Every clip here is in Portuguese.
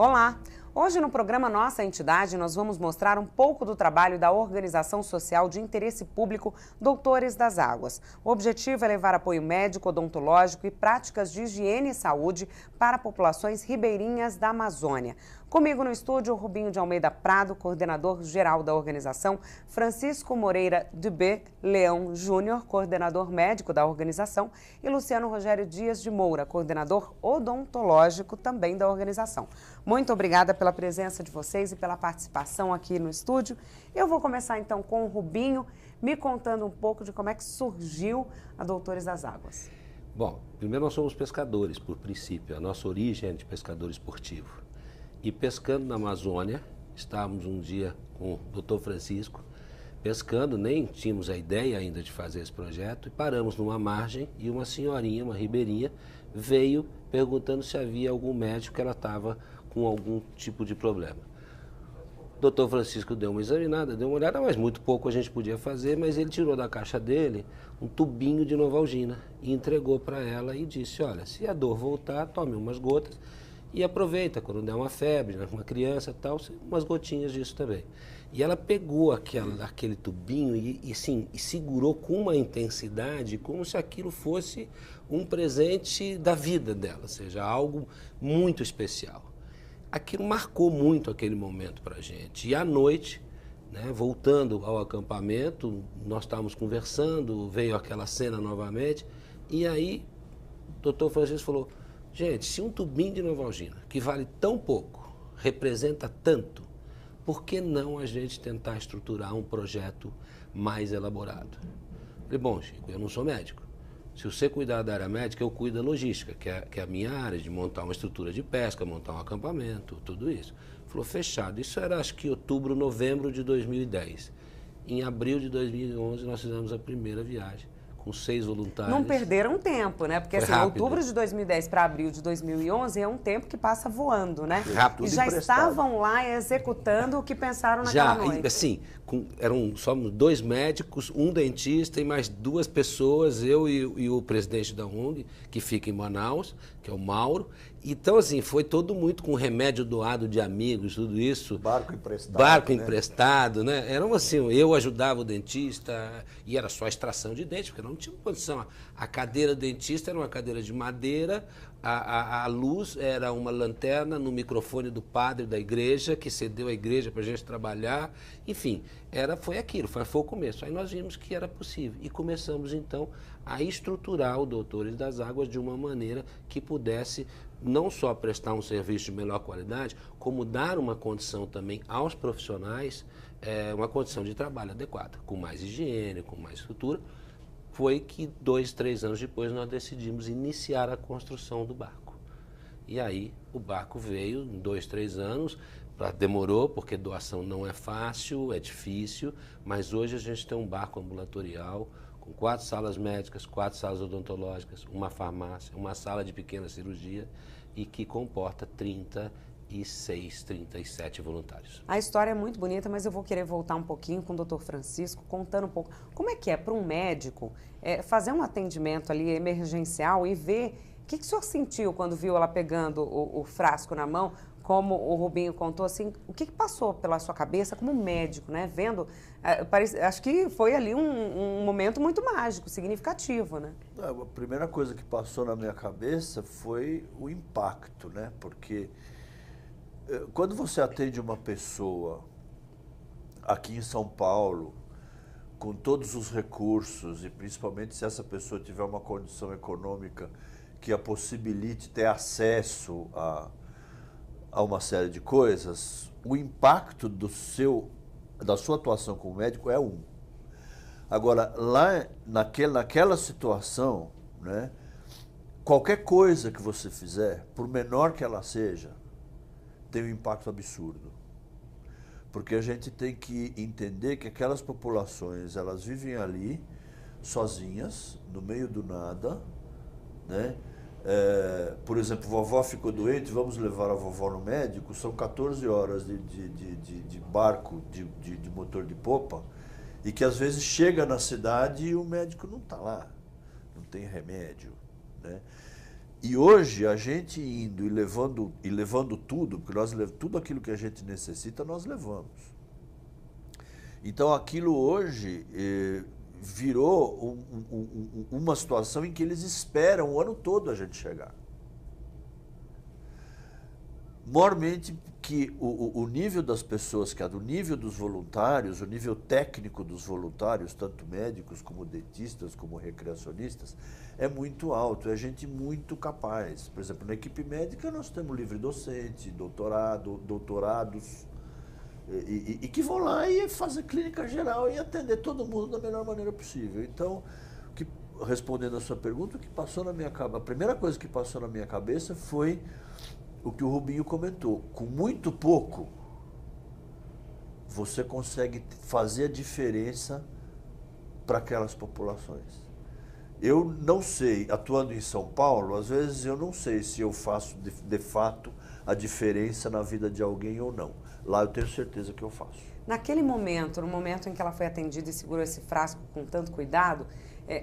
Olá! Hoje no programa Nossa Entidade nós vamos mostrar um pouco do trabalho da organização social de interesse público Doutores das Águas. O objetivo é levar apoio médico, odontológico e práticas de higiene e saúde para populações ribeirinhas da Amazônia. Comigo no estúdio, Rubinho de Almeida Prado, coordenador geral da organização, Francisco Moreira Dubé Leão Júnior, coordenador médico da organização, e Luciano Rogério Dias de Moura, coordenador odontológico também da organização. Muito obrigada pela presença de vocês e pela participação aqui no estúdio. Eu vou começar então com o Rubinho, me contando um pouco de como é que surgiu a Doutores das Águas. Bom, primeiro nós somos pescadores, por princípio. A nossa origem é de pescador esportivo. E pescando na Amazônia, estávamos um dia com o doutor Francisco, pescando, nem tínhamos a ideia ainda de fazer esse projeto, e paramos numa margem e uma senhorinha, uma ribeirinha, veio perguntando se havia algum médico que ela estava com algum tipo de problema. O doutor Francisco deu uma examinada, deu uma olhada, mas muito pouco a gente podia fazer, mas ele tirou da caixa dele um tubinho de Novalgina e entregou para ela e disse, olha, se a dor voltar, tome umas gotas e aproveita, quando der uma febre, uma criança e tal, umas gotinhas disso também. E ela pegou aquele tubinho e segurou com uma intensidade, como se aquilo fosse um presente da vida dela, ou seja, algo muito especial. Aquilo marcou muito aquele momento para a gente. E à noite, né, voltando ao acampamento, nós estávamos conversando, veio aquela cena novamente, e aí o doutor Francisco falou, gente, se um tubinho de Novalgina, que vale tão pouco, representa tanto, por que não a gente tentar estruturar um projeto mais elaborado? Eu falei, bom, Chico, eu não sou médico. Se você cuidar da área médica, eu cuido da logística, que é a minha área, de montar uma estrutura de pesca, montar um acampamento, tudo isso. Falou, fechado. Isso era, acho que, outubro, novembro de 2010. Em abril de 2011, nós fizemos a primeira viagem, com 6 voluntários. Não perderam tempo, né? Porque assim, outubro de 2010 para abril de 2011 é um tempo que passa voando, né? Rápido. E já estavam lá executando o que pensaram naquela noite. Assim, eram só 2 médicos, um dentista e mais 2 pessoas, eu e o presidente da ONG, que fica em Manaus, que é o Mauro. Então, assim, foi todo muito com remédio doado de amigos, tudo isso. Barco emprestado. Barco emprestado, né? Eram assim, eu ajudava o dentista e era só extração de dente, porque não tinha condição. A cadeira do dentista era uma cadeira de madeira, a luz era uma lanterna no microfone do padre da igreja, que cedeu à igreja para a gente trabalhar. Enfim, foi aquilo, foi o começo. Aí nós vimos que era possível e começamos então a estruturar o Doutores das Águas de uma maneira que pudesse não só prestar um serviço de melhor qualidade, como dar uma condição também aos profissionais, uma condição de trabalho adequada, com mais higiene, com mais estrutura. Foi que 2, 3 anos depois nós decidimos iniciar a construção do barco. E aí o barco veio em 2, 3 anos, demorou porque doação não é fácil, é difícil, mas hoje a gente tem um barco ambulatorial com 4 salas médicas, 4 salas odontológicas, uma farmácia, uma sala de pequena cirurgia e que comporta 36, 37 voluntários. A história é muito bonita, mas eu vou querer voltar um pouquinho com o doutor Francisco, contando um pouco como é que é para um médico fazer um atendimento ali emergencial e ver o que o senhor sentiu quando viu ela pegando o frasco na mão, como o Rubinho contou, assim, o que passou pela sua cabeça como médico, né? Vendo, acho que foi ali um momento muito mágico, significativo, né? A primeira coisa que passou na minha cabeça foi o impacto, né? Porque quando você atende uma pessoa aqui em São Paulo, com todos os recursos, e principalmente se essa pessoa tiver uma condição econômica que a possibilite ter acesso a uma série de coisas, o impacto da sua atuação como médico é um. Agora, lá naquela situação, né, qualquer coisa que você fizer, por menor que ela seja, tem um impacto absurdo. Porque a gente tem que entender que aquelas populações, elas vivem ali, sozinhas, no meio do nada, né? Por exemplo, vovó ficou doente, vamos levar a vovó no médico, são 14 horas de barco, de motor de popa, e que às vezes chega na cidade e o médico não está lá, não tem remédio, né? E hoje a gente indo e levando tudo, porque tudo aquilo que a gente necessita nós levamos. Então aquilo hoje virou uma situação em que eles esperam o ano todo a gente chegar. Maiormente que o nível das pessoas, que é do nível dos voluntários, o nível técnico dos voluntários, tanto médicos como dentistas, como recreacionistas, é muito alto, é gente muito capaz. Por exemplo, na equipe médica nós temos livre docente, doutorados, e que vão lá e fazer clínica geral e atender todo mundo da melhor maneira possível. Então, respondendo a sua pergunta, a primeira coisa que passou na minha cabeça foi o que o Rubinho comentou. Com muito pouco, você consegue fazer a diferença para aquelas populações. Eu não sei, atuando em São Paulo, às vezes eu não sei se eu faço de fato a diferença na vida de alguém ou não. Lá eu tenho certeza que eu faço. Naquele momento, no momento em que ela foi atendida e segurou esse frasco com tanto cuidado,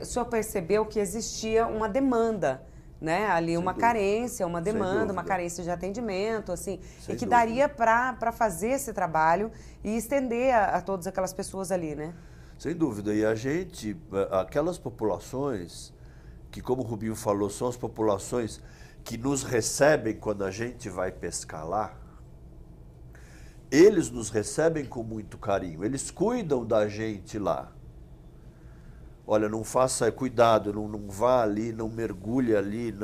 o senhor percebeu que existia uma demanda, né? Ali uma carência, uma demanda, uma carência de atendimento, assim, e que daria para fazer esse trabalho e estender a todas aquelas pessoas ali, né? Sem dúvida. E a gente, aquelas populações que, como o Rubinho falou, são as populações que nos recebem quando a gente vai pescar lá, eles nos recebem com muito carinho, eles cuidam da gente lá. Olha, não faça, cuidado, não vá ali, não mergulhe ali,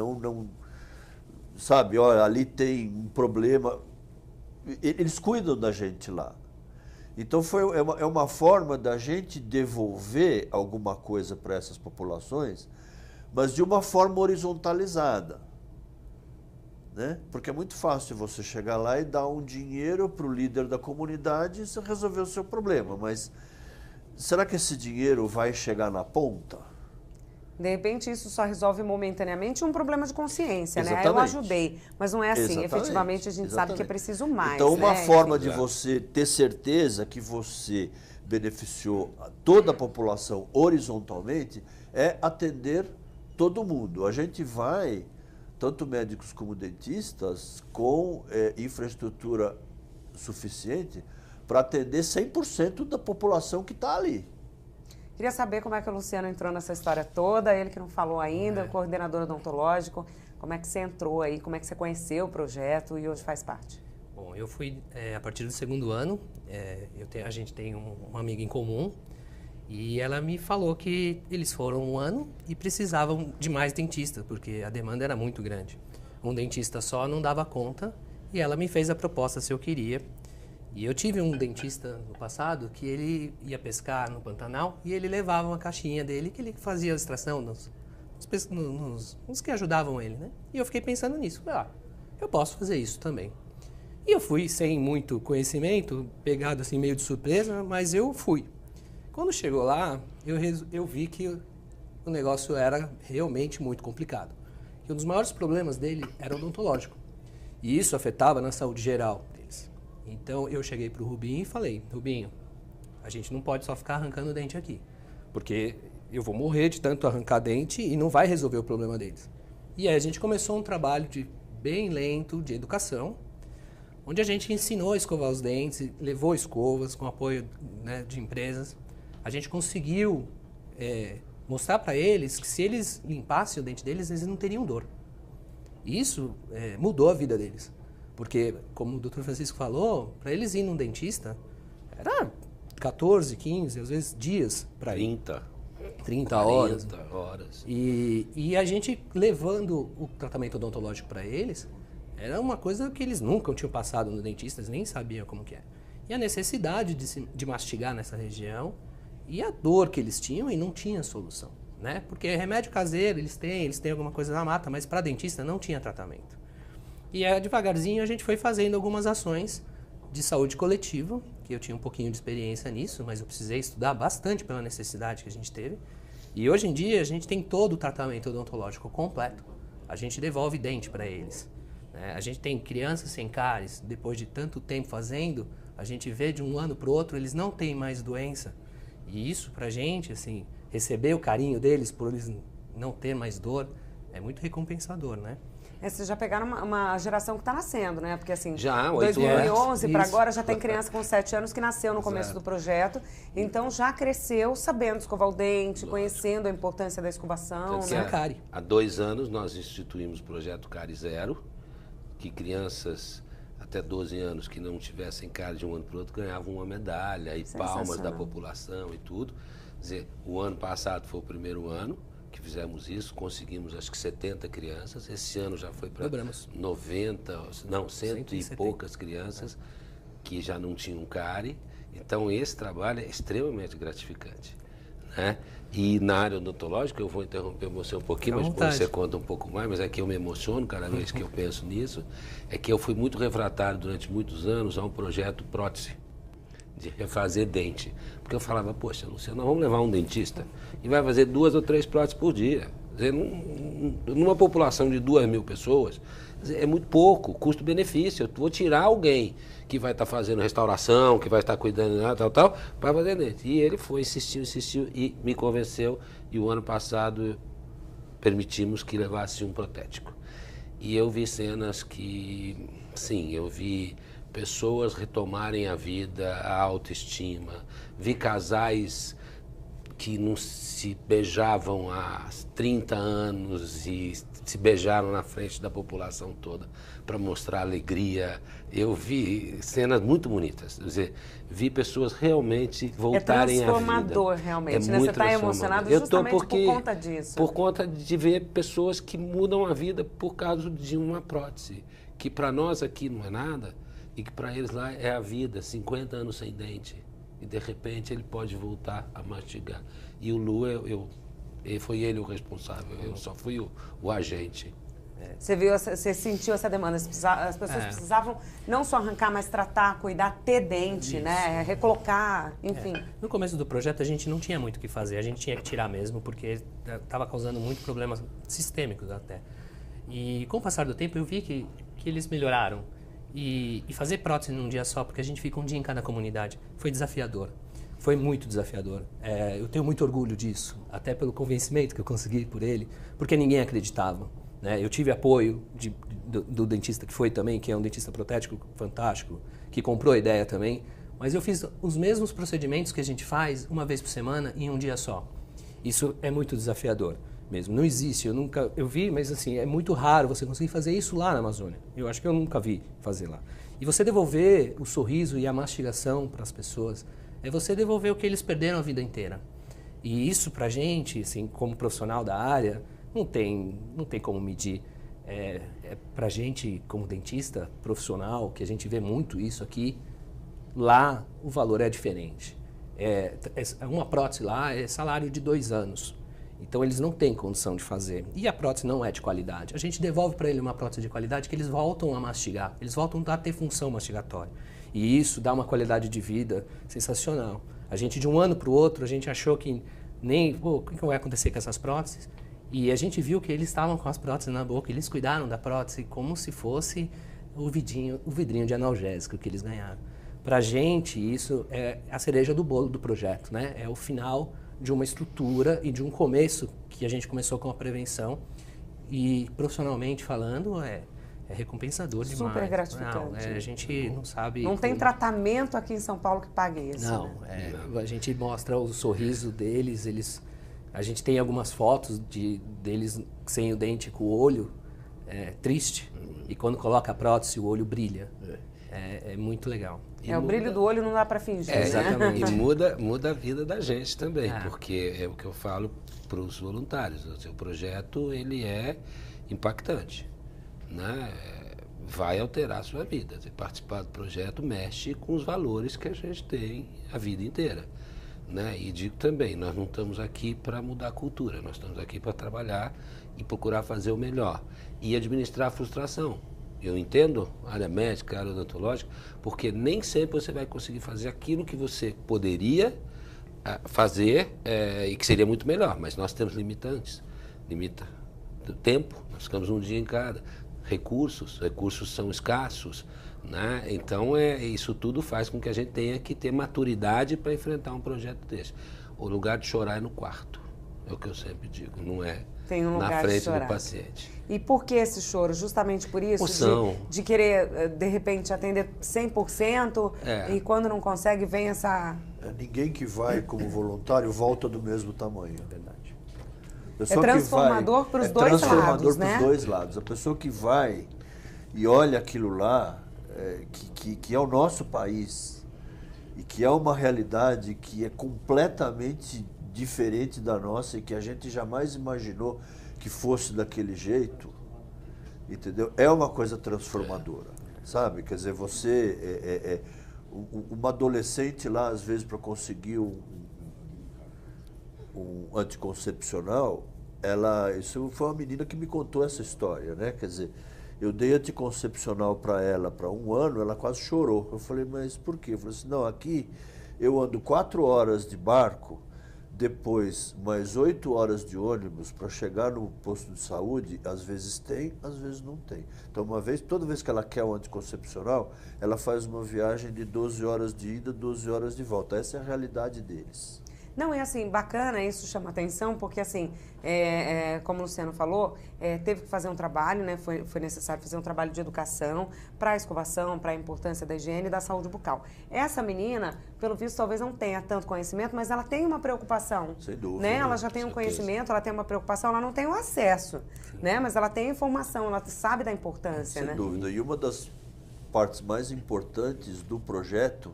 sabe, olha, ali tem um problema. Eles cuidam da gente lá. Então é uma forma da gente devolver alguma coisa para essas populações, mas de uma forma horizontalizada, né? Porque é muito fácil você chegar lá e dar um dinheiro para o líder da comunidade e você resolver o seu problema, mas será que esse dinheiro vai chegar na ponta? De repente isso só resolve momentaneamente um problema de consciência, Exatamente. né? Eu ajudei, mas não é assim. Exatamente. Efetivamente a gente sabe que é preciso mais. Então uma né? forma de você ter certeza que você beneficiou toda a população horizontalmente é atender todo mundo. A gente vai, tanto médicos como dentistas, com infraestrutura suficiente para atender 100% da população que está ali. Queria saber como é que o Luciano entrou nessa história toda, ele que não falou ainda, coordenador odontológico, como é que você entrou aí, como é que você conheceu o projeto e hoje faz parte? Bom, eu fui a partir do segundo ano, a gente tem uma amiga em comum e ela me falou que eles foram um ano e precisavam de mais dentistas, porque a demanda era muito grande. Um dentista só não dava conta e ela me fez a proposta se eu queria. E eu tive um dentista no passado que ele ia pescar no Pantanal e ele levava uma caixinha dele que ele fazia a extração nos que ajudavam ele, né? E eu fiquei pensando nisso. Falei, eu posso fazer isso também. E eu fui sem muito conhecimento, pegado assim meio de surpresa, mas eu fui. Quando chegou lá, eu vi que o negócio era realmente muito complicado. E um dos maiores problemas dele era odontológico. E isso afetava na saúde geral deles. Então eu cheguei para o Rubinho e falei, Rubinho, a gente não pode só ficar arrancando dente aqui, porque eu vou morrer de tanto arrancar dente e não vai resolver o problema deles. E aí a gente começou um trabalho bem lento de educação, onde a gente ensinou a escovar os dentes, levou escovas com apoio, né, de empresas. A gente conseguiu mostrar para eles que se eles limpassem o dente deles, eles não teriam dor. E isso mudou a vida deles. Porque, como o Dr. Francisco falou, para eles irem num dentista, era 14, 15, às vezes dias para ir. 30 horas. 40 horas. E a gente levando o tratamento odontológico para eles, era uma coisa que eles nunca tinham passado no dentista, eles nem sabiam como que é. E a necessidade de mastigar nessa região e a dor que eles tinham e não tinha solução, né? Porque remédio caseiro eles têm alguma coisa na mata, mas para dentista não tinha tratamento. E devagarzinho a gente foi fazendo algumas ações de saúde coletiva, que eu tinha um pouquinho de experiência nisso, mas eu precisei estudar bastante pela necessidade que a gente teve. E hoje em dia a gente tem todo o tratamento odontológico completo. A gente devolve dente para eles, né? A gente tem crianças sem cáries, depois de tanto tempo fazendo, a gente vê de um ano para o outro, eles não têm mais doença. E isso pra gente, assim, receber o carinho deles por eles não ter mais dor, É muito recompensador, né? Vocês já pegaram uma geração que está nascendo, né? Porque assim, Já, 8 2011 para Isso. agora já tem criança com 7 anos que nasceu no começo Exato. do projeto. Então já cresceu sabendo escovar o dente, conhecendo a importância da escovação, Tanto que né? Cárie. há 2 anos nós instituímos o projeto Cárie Zero, que crianças até 12 anos que não tivessem cárie de um ano para o outro ganhavam uma medalha e palmas da Sensacional. população e tudo. Quer dizer, o ano passado foi o primeiro ano que fizemos isso, conseguimos acho que 70 crianças. Esse ano já foi para Dobramos. 90, não, 100 e 170. poucas crianças que já não tinham cárie. Então esse trabalho é extremamente gratificante, né? E na área odontológica, eu vou interromper você um pouquinho, Fica à mas depois vontade. você conta um pouco mais, mas é que eu me emociono cada vez que eu penso nisso, é que eu fui muito refratário durante muitos anos a um projeto prótese, de refazer dente. Porque eu falava, poxa, Luciano, nós vamos levar um dentista e vai fazer 2 ou 3 próteses por dia. Quer dizer, numa população de 2.000 pessoas, quer dizer, é muito pouco, custo-benefício. Eu vou tirar alguém que vai estar fazendo restauração, que vai estar cuidando, tal, para fazer dente. E ele foi, insistiu e me convenceu. E o ano passado permitimos que levasse um protético. E eu vi cenas que, sim, eu vi pessoas retomarem a vida, a autoestima, vi casais que não se beijavam há 30 anos e se beijaram na frente da população toda para mostrar alegria. Eu vi cenas muito bonitas, quer dizer, vi pessoas realmente voltarem à vida. É transformador, realmente, né? muito Você está transformador. emocionado Eu tô justamente porque, por conta disso. Por conta de ver pessoas que mudam a vida por causa de uma prótese, que para nós aqui não é nada e que para eles lá é a vida, 50 anos sem dente. E de repente ele pode voltar a mastigar. E o Lu, foi ele o responsável, eu só fui o agente. Você sentiu essa demanda, as pessoas precisavam não só arrancar, mas tratar, cuidar, ter dente, né? Recolocar, enfim. No começo do projeto a gente não tinha muito o que fazer, a gente tinha que tirar mesmo, porque estava causando muito problemas sistêmicos até. E com o passar do tempo eu vi que eles melhoraram. E fazer prótese num dia só, porque a gente fica um dia em cada comunidade, foi desafiador. Foi muito desafiador. Eu tenho muito orgulho disso, até pelo convencimento que eu consegui por ele, porque ninguém acreditava. Né? Eu tive apoio do dentista que foi também, que é um dentista protético fantástico, que comprou a ideia também, mas eu fiz os mesmos procedimentos que a gente faz uma vez por semana em um dia só. Isso é muito desafiador mesmo. Não existe, eu vi, mas assim, é muito raro você conseguir fazer isso lá na Amazônia. Eu acho que eu nunca vi fazer lá. E você devolver o sorriso e a mastigação para as pessoas, é você devolver o que eles perderam a vida inteira. E isso pra gente, assim, como profissional da área, não tem como medir. Pra gente, como dentista profissional, que a gente vê muito isso aqui, lá o valor é diferente. Uma prótese lá é salário de 2 anos. Então eles não têm condição de fazer. E a prótese não é de qualidade. A gente devolve para ele uma prótese de qualidade que eles voltam a mastigar. Eles voltam a ter função mastigatória. E isso dá uma qualidade de vida sensacional. A gente, de um ano para o outro, a gente achou que o que vai acontecer com essas próteses? E a gente viu que eles estavam com as próteses na boca, eles cuidaram da prótese como se fosse o vidrinho de analgésico que eles ganharam. Para a gente, isso é a cereja do bolo do projeto, né? É o final de uma estrutura e de um começo que a gente começou com a prevenção. E profissionalmente falando, é recompensador demais. Super gratificante. Não, a gente não sabe... Não tem tratamento aqui em São Paulo que pague isso. Não, né? A gente mostra o sorriso deles, a gente tem algumas fotos deles sem o dente, com o olho triste, e quando coloca a prótese o olho brilha. É muito legal. O brilho do olho não dá para fingir, né? Exatamente. E muda a vida da gente também, porque é o que eu falo para os voluntários. O seu projeto, ele é impactante, né? Vai alterar a sua vida. Você participar do projeto mexe com os valores que a gente tem a vida inteira, né? E digo também, nós não estamos aqui para mudar a cultura, nós estamos aqui para trabalhar e procurar fazer o melhor e administrar a frustração. Eu entendo a área médica, a área odontológica, porque nem sempre você vai conseguir fazer aquilo que você poderia fazer e que seria muito melhor, mas nós temos limitantes. Limita o tempo, nós ficamos um dia em cada. Recursos são escassos, né? Então isso tudo faz com que a gente tenha que ter maturidade para enfrentar um projeto desse. O lugar de chorar é no quarto, é o que eu sempre digo, não é Tem um lugar na de frente chorar. do paciente. E por que esse choro? Justamente por isso? De querer, de repente, atender 100% e quando não consegue, vem essa... Ninguém que vai como voluntário volta do mesmo tamanho. É verdade. É transformador para os dois lados, né? É transformador para os dois lados. A pessoa que vai e olha aquilo lá, que é o nosso país, e que é uma realidade que é completamente diferente da nossa e que a gente jamais imaginou que fosse daquele jeito, entendeu? É uma coisa transformadora, sabe? Quer dizer, você uma adolescente lá, às vezes, para conseguir um anticoncepcional, isso foi uma menina que me contou essa história, né? Quer dizer, eu dei anticoncepcional para ela para 1 ano, ela quase chorou. Eu falei, mas por quê? Eu falei assim, não, aqui eu ando 4 horas de barco, depois mais 8 horas de ônibus para chegar no posto de saúde, às vezes tem, às vezes não tem. Então, toda vez que ela quer um anticoncepcional, ela faz uma viagem de 12 horas de ida, 12 horas de volta. Essa é a realidade deles. Não, é assim, bacana, isso chama atenção, porque assim, como o Luciano falou, teve que fazer um trabalho, né? Foi necessário fazer um trabalho de educação para a escovação, para a importância da higiene e da saúde bucal. Essa menina, pelo visto, talvez não tenha tanto conhecimento, mas ela tem uma preocupação. Sem dúvida. Né? Ela já tem um conhecimento, ela tem uma preocupação, ela não tem o acesso, né? Mas ela tem informação, ela sabe da importância, né? Sem dúvida. E uma das partes mais importantes do projeto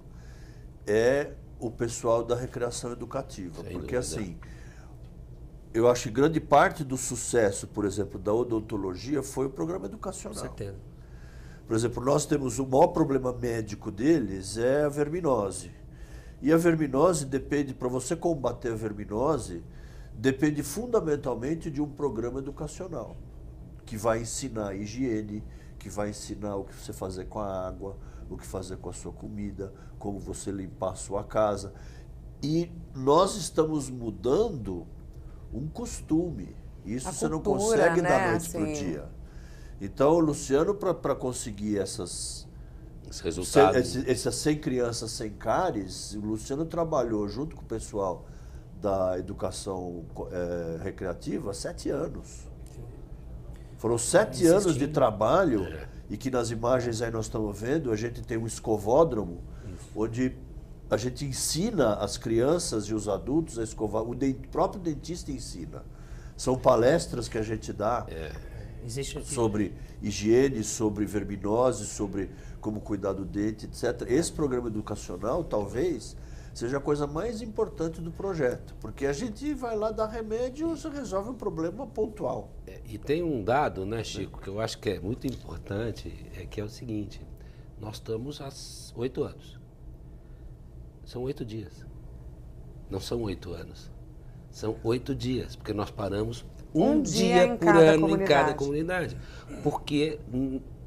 é o pessoal da recreação educativa. Porque assim, eu acho que grande parte do sucesso, por exemplo, da odontologia foi o programa educacional. Com certeza. Por exemplo, nós temos o maior problema médico deles é a verminose. E a verminose depende, para você combater a verminose, depende fundamentalmente de um programa educacional, que vai ensinar higiene, que vai ensinar o que você fazer com a água, o que fazer com a sua comida, como você limpar a sua casa. E nós estamos mudando um costume. Isso você não consegue da noite para o dia. Então, o Luciano, para conseguir esses resultados, essas 100 crianças sem cáries, o Luciano trabalhou junto com o pessoal da educação recreativa há 7 anos. Foram 7 anos de trabalho. E que nas imagens aí nós estamos vendo, a gente tem um escovódromo, onde a gente ensina as crianças e os adultos a escovar, o próprio dentista ensina. São palestras que a gente dá sobre higiene, sobre verminose, sobre como cuidar do dente, etc. Esse programa educacional, talvez, seja a coisa mais importante do projeto, porque a gente vai lá dar remédio e resolve um problema pontual. E tem um dado, né, Chico, que eu acho que é muito importante, que é o seguinte, nós estamos há 8 anos. São 8 dias. Não são 8 anos. São 8 dias, porque nós paramos um dia por ano em cada comunidade. Porque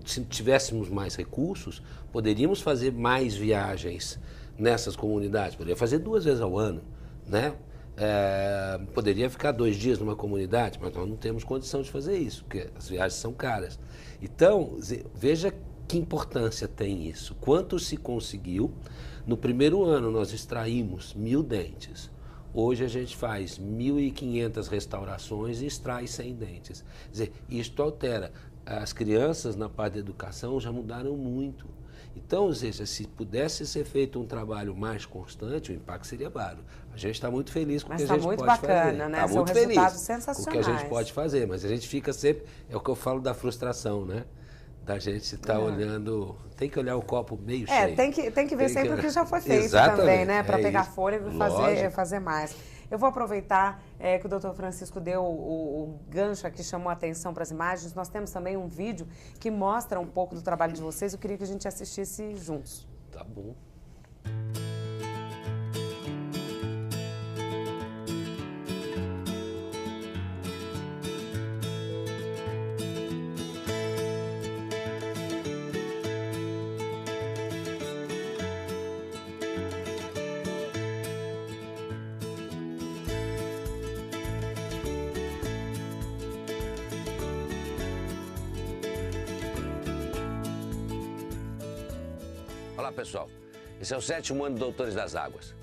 se tivéssemos mais recursos, poderíamos fazer mais viagens nessas comunidades. Poderia fazer 2 vezes ao ano, né? Poderia ficar 2 dias numa comunidade, mas nós não temos condição de fazer isso, porque as viagens são caras. Então, veja que importância tem isso. Quanto se conseguiu? No primeiro ano nós extraímos 1.000 dentes. Hoje a gente faz 1.500 restaurações e extrai 100 dentes. Quer dizer, isto altera. As crianças na parte da educação já mudaram muito. Então, ou seja, se pudesse ser feito um trabalho mais constante, o impacto seria bárbaro. A gente está muito feliz com o que a gente pode fazer. Mas está muito bacana, né? São resultados sensacionais. Com o que a gente pode fazer, mas a gente fica sempre... É o que eu falo da frustração, né? Da gente estar olhando... Tem que olhar o copo meio cheio. Tem que ver sempre o que já foi feito também, né? Para pegar fôlego e fazer mais. Eu vou aproveitar que o doutor Francisco deu o gancho aqui, chamou a atenção para as imagens. Nós temos também um vídeo que mostra um pouco do trabalho de vocês. Eu queria que a gente assistisse juntos. Tá bom. Olá, pessoal. Esse é o 7º ano do Doutores das Águas,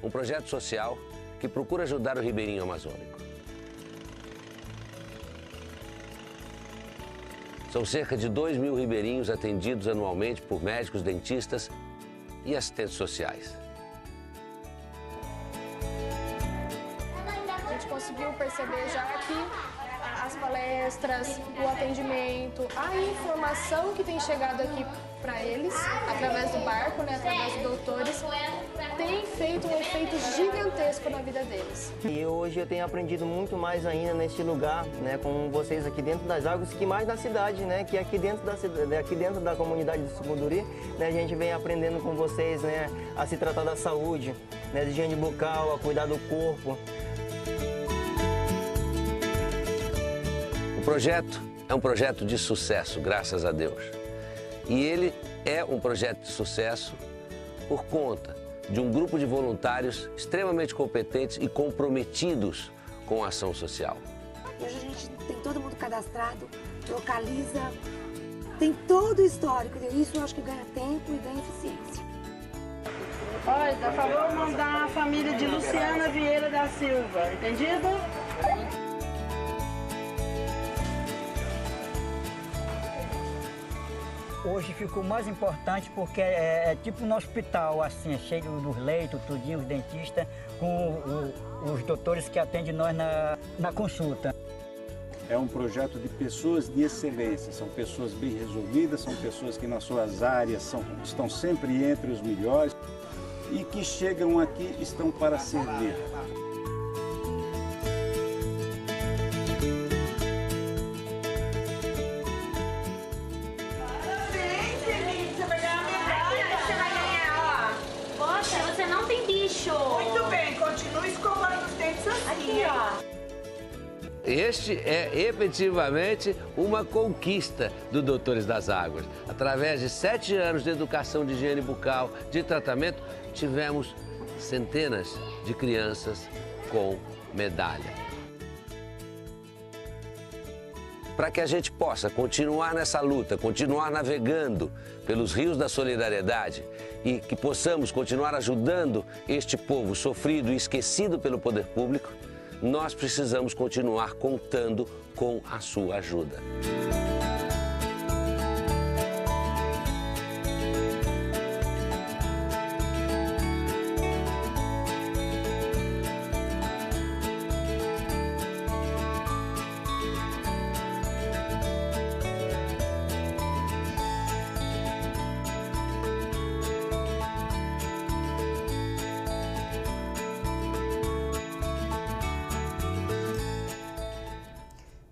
um projeto social que procura ajudar o ribeirinho amazônico. São cerca de 2.000 ribeirinhos atendidos anualmente por médicos, dentistas e assistentes sociais. A gente conseguiu perceber já que as palestras, o atendimento, a informação que tem chegado aqui para eles, através do barco, né, através dos doutores, tem feito um efeito gigantesco na vida deles. E hoje eu tenho aprendido muito mais ainda neste lugar, né, com vocês aqui dentro das águas, que mais na cidade, né, que aqui dentro da comunidade do Sucunduri, né, a gente vem aprendendo com vocês, né, a se tratar da saúde, né, de higiene bucal, a cuidar do corpo. O projeto é um projeto de sucesso, graças a Deus. E ele é um projeto de sucesso por conta de um grupo de voluntários extremamente competentes e comprometidos com a ação social. Hoje a gente tem todo mundo cadastrado, localiza, tem todo o histórico. Isso eu acho que ganha tempo e ganha eficiência. Olha, por favor, mandar a família de Luciana Vieira da Silva, entendido? Hoje ficou mais importante porque é tipo no hospital, assim, é cheio dos leitos, tudinho, os dentistas, com os doutores que atendem nós na consulta. É um projeto de pessoas de excelência, são pessoas bem resolvidas, são pessoas que nas suas áreas estão sempre entre os melhores e que chegam aqui estão para servir. Muito bem, continue escovando os dentes assim. Aqui, ó. Este é efetivamente uma conquista do Doutores das Águas. Através de 7 anos de educação de higiene bucal, de tratamento, tivemos centenas de crianças com medalha. Para que a gente possa continuar nessa luta, continuar navegando pelos rios da solidariedade e que possamos continuar ajudando este povo sofrido e esquecido pelo poder público, nós precisamos continuar contando com a sua ajuda.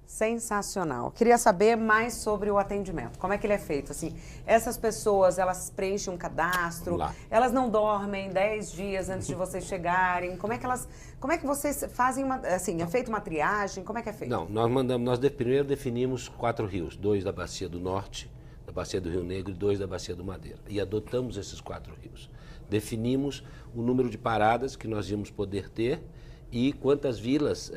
Sensacional. Queria saber mais sobre o atendimento. Como é que ele é feito? Assim, essas pessoas, elas preenchem um cadastro, elas não dormem 10 dias antes de vocês chegarem. Como é que vocês fazem é feita uma triagem? Como é que é feito? Não, nós primeiro definimos 4 rios, 2 da Bacia do Norte, da Bacia do Rio Negro e 2 da Bacia do Madeira. E adotamos esses 4 rios. Definimos o número de paradas que nós íamos poder ter e quantas vilas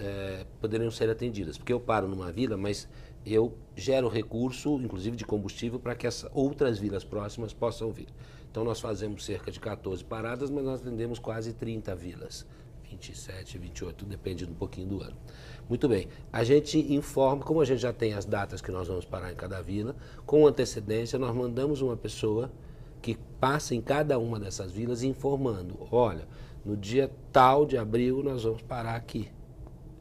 poderiam ser atendidas. Porque eu paro numa vila, mas eu gero recurso, inclusive de combustível, para que as outras vilas próximas possam vir. Então nós fazemos cerca de 14 paradas, mas nós atendemos quase 30 vilas. 27, 28, depende um pouquinho do ano. Muito bem, a gente informa, como a gente já tem as datas que nós vamos parar em cada vila, com antecedência nós mandamos uma pessoa que passa em cada uma dessas vilas informando, olha, no dia tal de abril nós vamos parar aqui,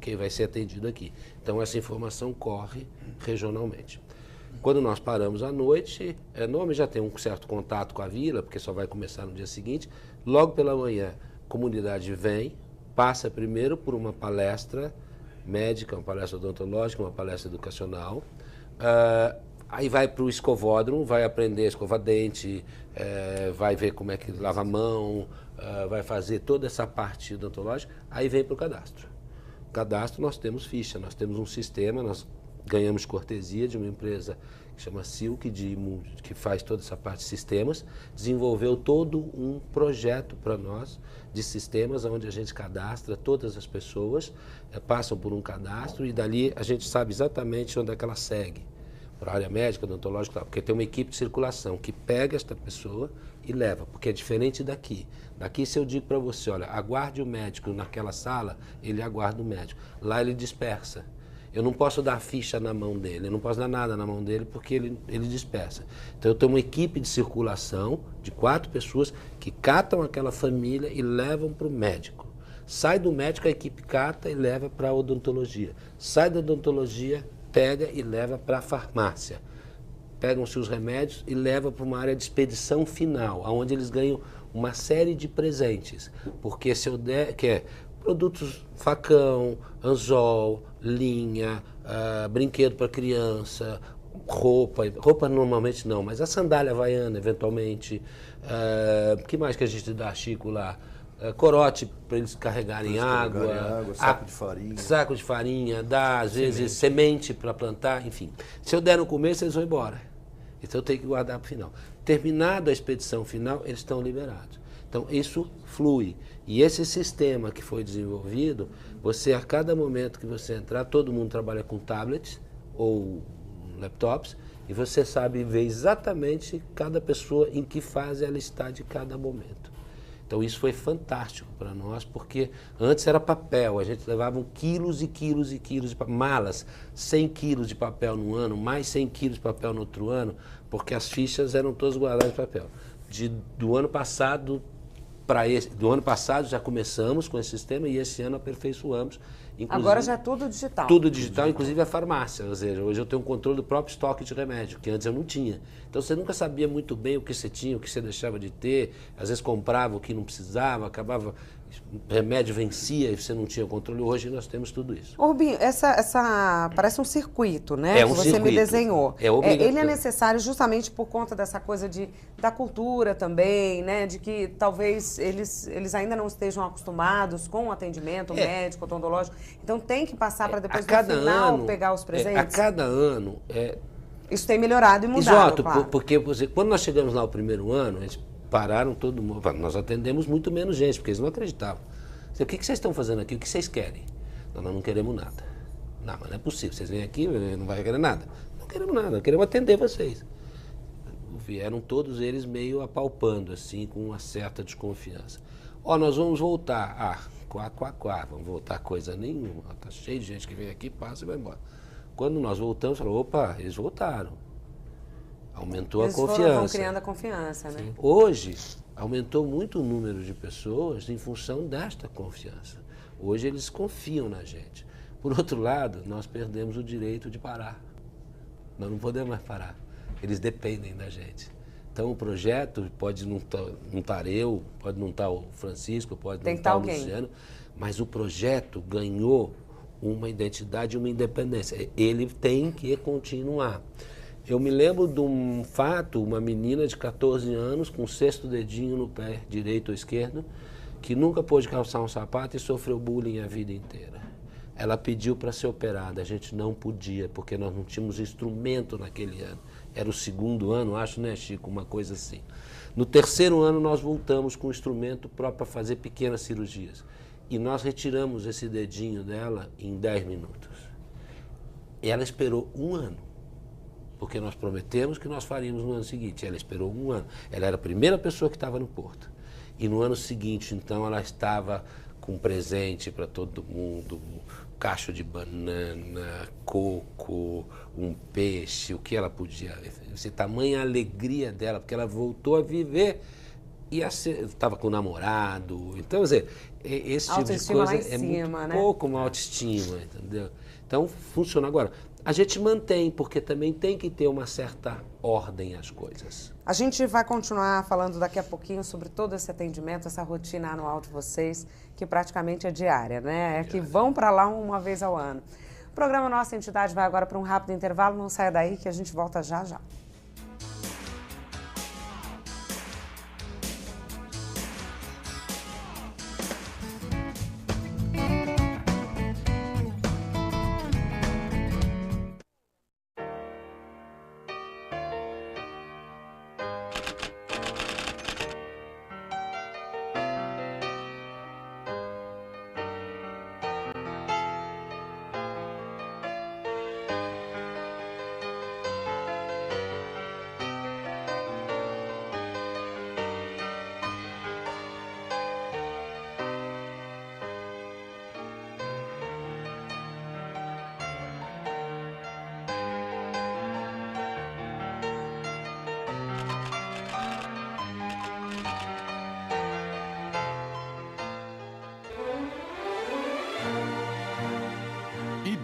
quem vai ser atendido aqui. Então essa informação corre regionalmente. Quando nós paramos à noite, normalmente já tem um certo contato com a vila, porque só vai começar no dia seguinte, logo pela manhã a comunidade vem, passa primeiro por uma palestra médica, uma palestra odontológica, uma palestra educacional, aí vai para o escovódromo, vai aprender a escovar dente, vai ver como é que lava a mão, vai fazer toda essa parte odontológica, aí vem para o cadastro. O cadastro nós temos ficha, nós temos um sistema, nós ganhamos cortesia de uma empresa que chama Silk, que faz toda essa parte de sistemas, desenvolveu todo um projeto para nós de sistemas onde a gente cadastra todas as pessoas, passam por um cadastro e dali a gente sabe exatamente onde é que ela segue. Para a área médica, odontológica, porque tem uma equipe de circulação que pega esta pessoa e leva, porque é diferente daqui. Daqui, se eu digo para você, olha, aguarde o médico naquela sala, ele aguarda o médico. Lá ele dispersa. Eu não posso dar ficha na mão dele, eu não posso dar nada na mão dele porque ele dispersa. Então eu tenho uma equipe de circulação de 4 pessoas que catam aquela família e levam para o médico. Sai do médico, a equipe cata e leva para a odontologia. Sai da odontologia, pega e leva para a farmácia. Pegam-se os remédios e levam para uma área de expedição final, onde eles ganham uma série de presentes. Porque se eu der, que é produtos facão, anzol, linha, brinquedo para criança, roupa normalmente não, mas a sandália havaiana eventualmente, o que mais que a gente dá, Chico, lá? Corote para eles carregarem água, saco de farinha, dá às vezes semente para plantar, enfim. Se eu der no começo, eles vão embora. Então eu tenho que guardar para o final. Terminada a expedição final, eles estão liberados. Então isso flui. E esse sistema que foi desenvolvido, você a cada momento que você entrar, todo mundo trabalha com tablets ou laptops, e você sabe ver exatamente cada pessoa em que fase ela está de cada momento. Então isso foi fantástico para nós, porque antes era papel, a gente levava quilos e quilos e quilos de malas, 100 quilos de papel no ano, mais 100 quilos de papel no outro ano, porque as fichas eram todas guardadas em papel. Do ano passado para esse, do ano passado já começamos com esse sistema e esse ano aperfeiçoamos. Agora já é tudo digital. Tudo digital, inclusive a farmácia. Ou seja, hoje eu tenho um controle do próprio estoque de remédio, que antes eu não tinha. Então você nunca sabia muito bem o que você tinha, o que você deixava de ter. Às vezes comprava o que não precisava, acabava, o remédio vencia e você não tinha controle. Hoje nós temos tudo isso. Ô, Rubinho, essa parece um circuito, né? É um que você circuito. me desenhou. É obrigatório. Ele é necessário justamente por conta dessa coisa da cultura também, né? De que talvez eles ainda não estejam acostumados com o atendimento médico, odontológico. Então tem que passar para depois no final pegar os presentes? A cada ano... Isso tem melhorado e mudado, exato, claro. porque quando nós chegamos lá o primeiro ano, eles pararam todo mundo. Nós atendemos muito menos gente, porque eles não acreditavam. O que vocês estão fazendo aqui? O que vocês querem? Nós não queremos nada. Não, mas não é possível. Vocês vêm aqui e não vai querer nada. Não queremos nada, queremos atender vocês. Vieram todos eles meio apalpando, assim, com uma certa desconfiança. Nós vamos voltar. Vamos voltar coisa nenhuma. Está cheio de gente que vem aqui, passa e vai embora. Quando nós voltamos, falou, opa, eles voltaram. Aumentou a confiança. Eles vão criando a confiança, né? Sim. Hoje, aumentou muito o número de pessoas em função desta confiança. Hoje eles confiam na gente. Por outro lado, nós perdemos o direito de parar. Nós não podemos mais parar. Eles dependem da gente. Então o projeto pode não estar eu, pode não estar o Francisco, pode não estar o Luciano, mas o projeto ganhou uma identidade e uma independência. Ele tem que continuar. Eu me lembro de um fato, uma menina de 14 anos com o 6º dedinho no pé direito ou esquerdo, que nunca pôde calçar um sapato e sofreu bullying a vida inteira. Ela pediu para ser operada, a gente não podia, porque nós não tínhamos instrumento naquele ano. Era o 2º ano, acho, né, Chico? Uma coisa assim. No 3º ano nós voltamos com um instrumento próprio para fazer pequenas cirurgias. E nós retiramos esse dedinho dela em 10 minutos. E ela esperou 1 ano. Porque nós prometemos que nós faríamos no ano seguinte. Ela esperou 1 ano. Ela era a primeira pessoa que estava no Porto. E no ano seguinte, então, ela estava com presente para todo mundo, cacho de banana, coco, um peixe, o que ela podia. Esse tamanha alegria dela, porque ela voltou a viver e estava com o namorado. Então, quer dizer, esse tipo de coisa é muito pouco uma autoestima, entendeu? Então, funciona agora. A gente mantém, porque também tem que ter uma certa ordem às coisas. A gente vai continuar falando daqui a pouquinho sobre todo esse atendimento, essa rotina anual de vocês, que praticamente é diária, né? É que vão para lá uma vez ao ano. O programa Nossa Entidade vai agora para um rápido intervalo. Não saia daí que a gente volta já já.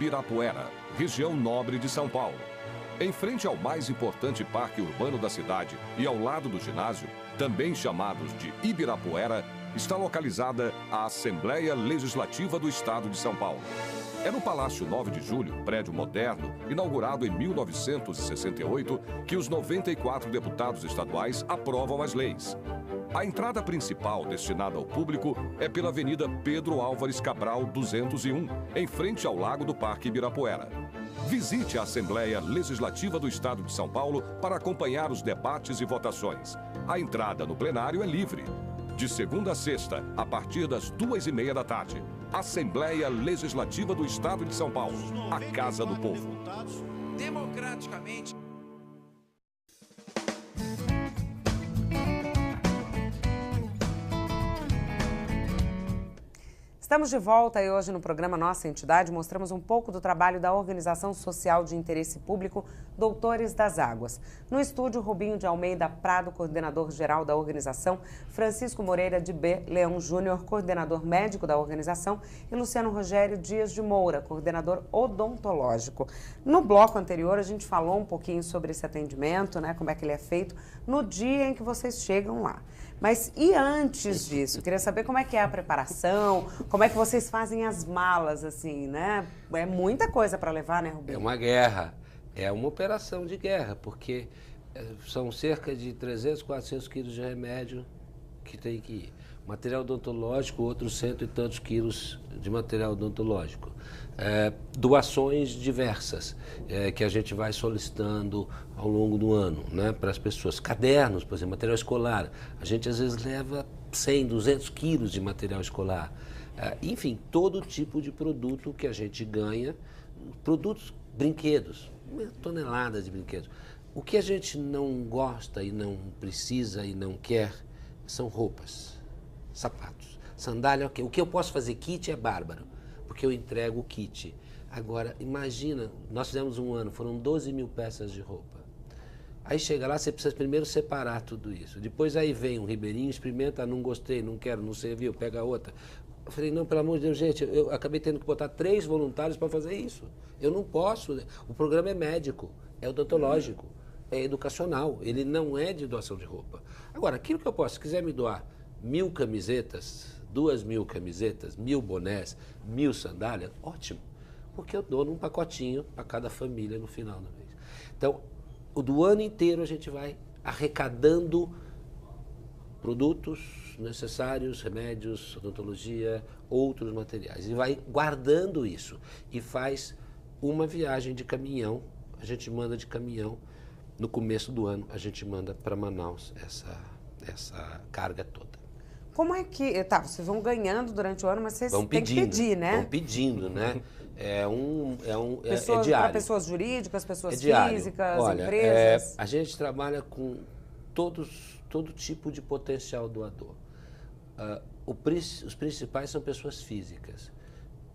Ibirapuera, região nobre de São Paulo. Em frente ao mais importante parque urbano da cidade e ao lado do ginásio, também chamados de Ibirapuera, está localizada a Assembleia Legislativa do Estado de São Paulo. É no Palácio 9 de Julho, prédio moderno, inaugurado em 1968, que os 94 deputados estaduais aprovam as leis. A entrada principal destinada ao público é pela Avenida Pedro Álvares Cabral 201, em frente ao Lago do Parque Ibirapuera. Visite a Assembleia Legislativa do Estado de São Paulo para acompanhar os debates e votações. A entrada no plenário é livre. De segunda a sexta, a partir das 2h30 da tarde. Assembleia Legislativa do Estado de São Paulo, a Casa do Povo. Democraticamente. Estamos de volta e hoje no programa Nossa Entidade mostramos um pouco do trabalho da Organização Social de Interesse Público Doutores das Águas. No estúdio, Rubinho de Almeida Prado, coordenador-geral da organização, Francisco Moreira de B. Leão Júnior, coordenador médico da organização, e Luciano Rogério Dias de Moura, coordenador odontológico. No bloco anterior, a gente falou um pouquinho sobre esse atendimento, né, como é que ele é feito, no dia em que vocês chegam lá. Mas e antes disso? Eu queria saber como é que é a preparação, como é que vocês fazem as malas, assim, né? É muita coisa para levar, né, Rubinho? É uma guerra, é uma operação de guerra, porque são cerca de 300, 400 quilos de remédio que tem que ir. Material odontológico, outros 100 e tantos quilos de material odontológico. Doações diversas que a gente vai solicitando ao longo do ano, né, para as pessoas. Cadernos, por exemplo, material escolar. A gente às vezes leva 100, 200 quilos de material escolar. Enfim, todo tipo de produto que a gente ganha. Produtos, brinquedos, toneladas de brinquedos. O que a gente não gosta e não precisa e não quer são roupas, sapatos, sandália, ok. O que eu posso fazer kit é bárbaro, porque eu entrego o kit. Agora, imagina, nós fizemos um ano, foram 12 mil peças de roupa. Aí chega lá, você precisa primeiro separar tudo isso. Depois aí vem um ribeirinho, experimenta, não gostei, não quero, não serviu, pega outra. Eu falei, não, pelo amor de Deus, gente, eu acabei tendo que botar 3 voluntários para fazer isso. Eu não posso, o programa é médico, é odontológico, é educacional, ele não é de doação de roupa. Agora, aquilo que eu posso, se quiser me doar 1000 camisetas, 2000 camisetas, 1000 bonés, 1000 sandálias, ótimo. Porque eu dou num pacotinho para cada família no final da mês. Então, do ano inteiro a gente vai arrecadando produtos necessários, remédios, odontologia, outros materiais. E vai guardando isso. E faz uma viagem de caminhão, a gente manda de caminhão, no começo do ano a gente manda para Manaus essa carga toda. Como é que... Tá, vocês vão ganhando durante o ano, mas vocês têm que pedir, né? Vão pedindo, né? É diário. Para pessoas jurídicas, pessoas físicas, olha, empresas? A gente trabalha com todo tipo de potencial doador. Os principais são pessoas físicas,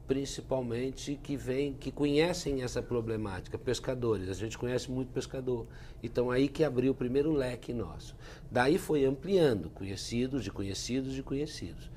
principalmente que conhecem essa problemática, pescadores. A gente conhece muito pescador. Então, aí que abriu o primeiro leque nosso. Daí foi ampliando, conhecidos de conhecidos de conhecidos.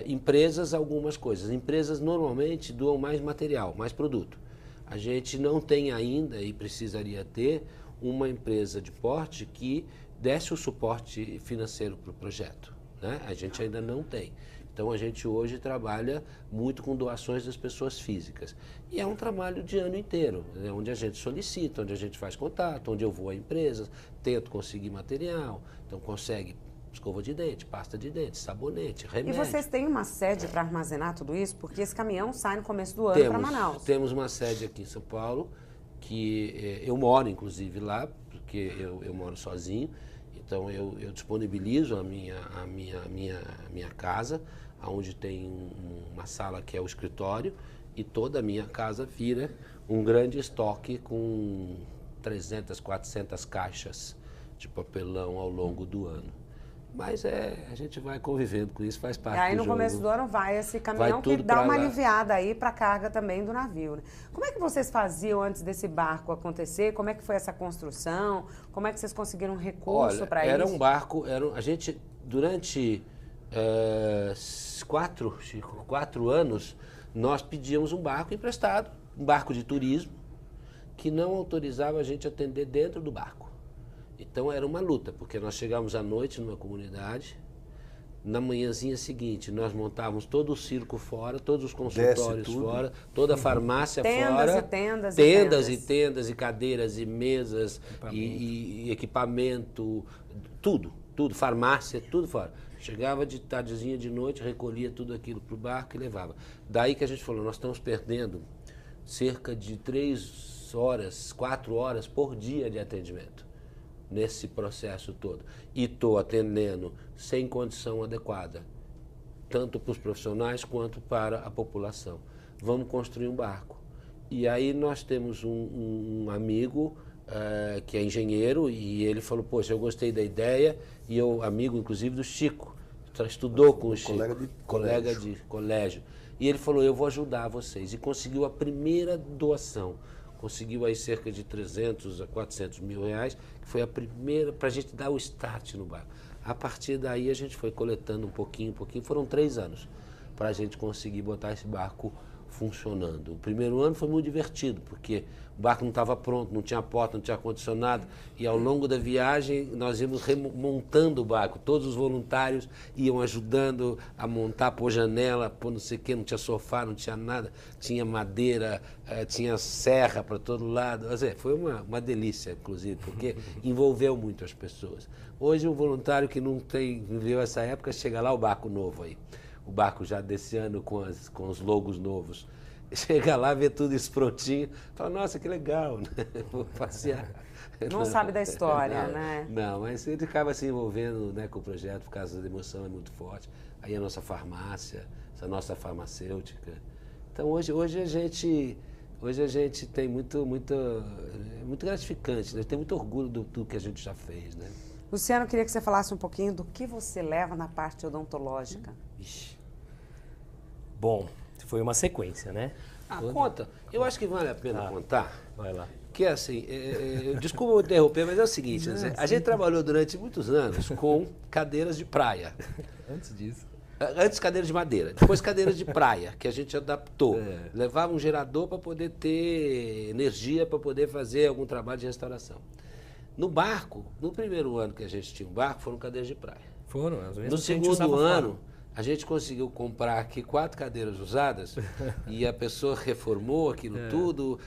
Empresas, algumas coisas. Empresas normalmente doam mais material, mais produto. A gente não tem ainda, e precisaria ter, uma empresa de porte que desse o suporte financeiro para o projeto, né? A gente ainda não tem. Então, a gente hoje trabalha muito com doações das pessoas físicas. E é um trabalho de ano inteiro, né? Onde a gente solicita, onde a gente faz contato, onde eu vou a empresas, tento conseguir material, então consegue escova de dente, pasta de dente, sabonete, remédio. E vocês têm uma sede para armazenar tudo isso? Porque esse caminhão sai no começo do ano para Manaus. Temos uma sede aqui em São Paulo, que eu moro, inclusive, lá, porque eu moro sozinho. Então, eu disponibilizo a minha casa, onde tem uma sala que é o escritório, e toda a minha casa vira um grande estoque com 300, 400 caixas de papelão ao longo do ano. Mas a gente vai convivendo com isso, faz parte do jogo. Aí no começo do ano vai esse caminhão que dá uma aliviada aí para a carga também do navio, né? Como é que vocês faziam antes desse barco acontecer? Como é que foi essa construção? Como é que vocês conseguiram recurso para isso? Era um barco, a gente, durante 4 anos, nós pedíamos um barco emprestado um barco de turismo que não autorizava a gente atender dentro do barco. Então era uma luta, porque nós chegávamos à noite numa comunidade, na manhãzinha seguinte nós montávamos todo o circo fora, todos os consultórios fora, toda a farmácia fora, tendas e cadeiras e mesas e equipamento, tudo, farmácia, tudo fora. Chegava de tardezinha, de noite, recolhia tudo aquilo para o barco e levava. Daí que a gente falou, nós estamos perdendo cerca de 3 horas, 4 horas por dia de atendimento nesse processo todo. E estou atendendo sem condição adequada, tanto para os profissionais quanto para a população. Vamos construir um barco. E aí nós temos um amigo que é engenheiro e ele falou, poxa, eu gostei da ideia, e eu, amigo inclusive do Chico, estudou com o Chico, colega de colégio. E ele falou, eu vou ajudar vocês. E conseguiu a primeira doação. Conseguiu aí cerca de 300 a 400 mil reais, que foi a primeira, para a gente dar o start no barco. A partir daí a gente foi coletando um pouquinho, foram 3 anos para a gente conseguir botar esse barco funcionando. O primeiro ano foi muito divertido, porque o barco não estava pronto, não tinha porta, não tinha ar-condicionado, e ao longo da viagem nós íamos remontando o barco. Todos os voluntários iam ajudando a montar, pôr janela, pôr não sei o quê, não tinha sofá, não tinha nada, tinha madeira, tinha serra para todo lado. Foi uma delícia, inclusive, porque envolveu muito as pessoas. Hoje, um voluntário que não viveu essa época, chega lá o barco novo aí. O barco já desse ano com os logos novos. Chega lá, vê tudo isso prontinho, fala, nossa, que legal, né? Vou passear. Não sabe da história, né? Não, mas ele acaba se envolvendo, né, com o projeto, por causa da emoção é muito forte. Aí a nossa farmácia, essa nossa farmacêutica. Então hoje a gente tem muito gratificante, né? Tem muito orgulho do que a gente já fez, né? Luciano, eu queria que você falasse um pouquinho do que você leva na parte odontológica. Ixi. Bom, foi uma sequência, né? Conta. Eu acho que vale a pena contar. Vai lá. Que é assim, desculpa eu interromper, mas é o seguinte, a gente trabalhou durante muitos anos com cadeiras de praia. Antes disso. Antes cadeiras de madeira, depois cadeiras de praia, que a gente adaptou. Levava um gerador para poder ter energia, para poder fazer algum trabalho de restauração. No barco, no primeiro ano que a gente tinha um barco, foram cadeiras de praia. Foram, às vezes. No segundo ano, a gente conseguiu comprar aqui 4 cadeiras usadas e a pessoa reformou aquilo tudo,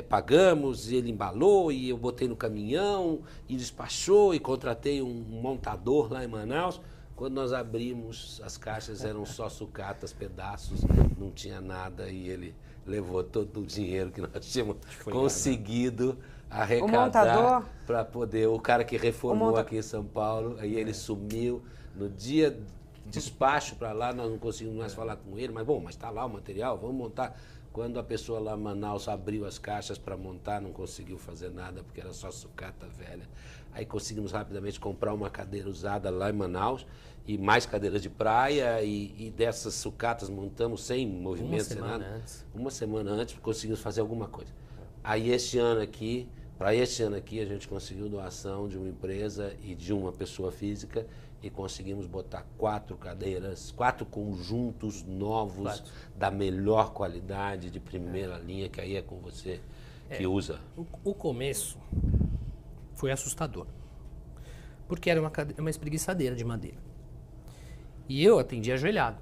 pagamos, e ele embalou, e eu botei no caminhão, e despachou, e contratei um montador lá em Manaus. Quando nós abrimos, as caixas eram só sucatas, pedaços, não tinha nada, e ele levou todo o dinheiro que nós tínhamos conseguido arrecadar para poder... O cara que reformou aqui em São Paulo, aí ele sumiu. No dia despacho para lá, nós não conseguimos mais falar com ele, mas bom, mas está lá o material, vamos montar. Quando a pessoa lá em Manaus abriu as caixas para montar, não conseguiu fazer nada, porque era só sucata velha. Aí conseguimos rapidamente comprar uma cadeira usada lá em Manaus, e mais cadeiras de praia, e dessas sucatas montamos sem movimento, sem nada. Uma semana antes conseguimos fazer alguma coisa. Aí para este ano aqui, a gente conseguiu doação de uma empresa e de uma pessoa física, e conseguimos botar 4 cadeiras, 4 conjuntos novos, da melhor qualidade, de primeira linha, que aí é com você que usa. O começo foi assustador, porque era uma espreguiçadeira de madeira. E eu atendia ajoelhado.